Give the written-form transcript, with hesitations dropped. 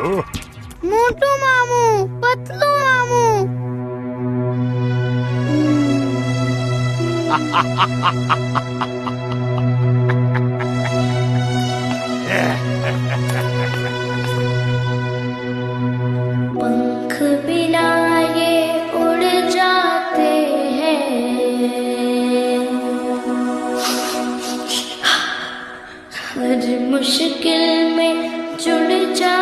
मोटू मामू, पतलू मामू। पंख बिना ये उड़ जाते हैं, हर मुश्किल में जुड़ जा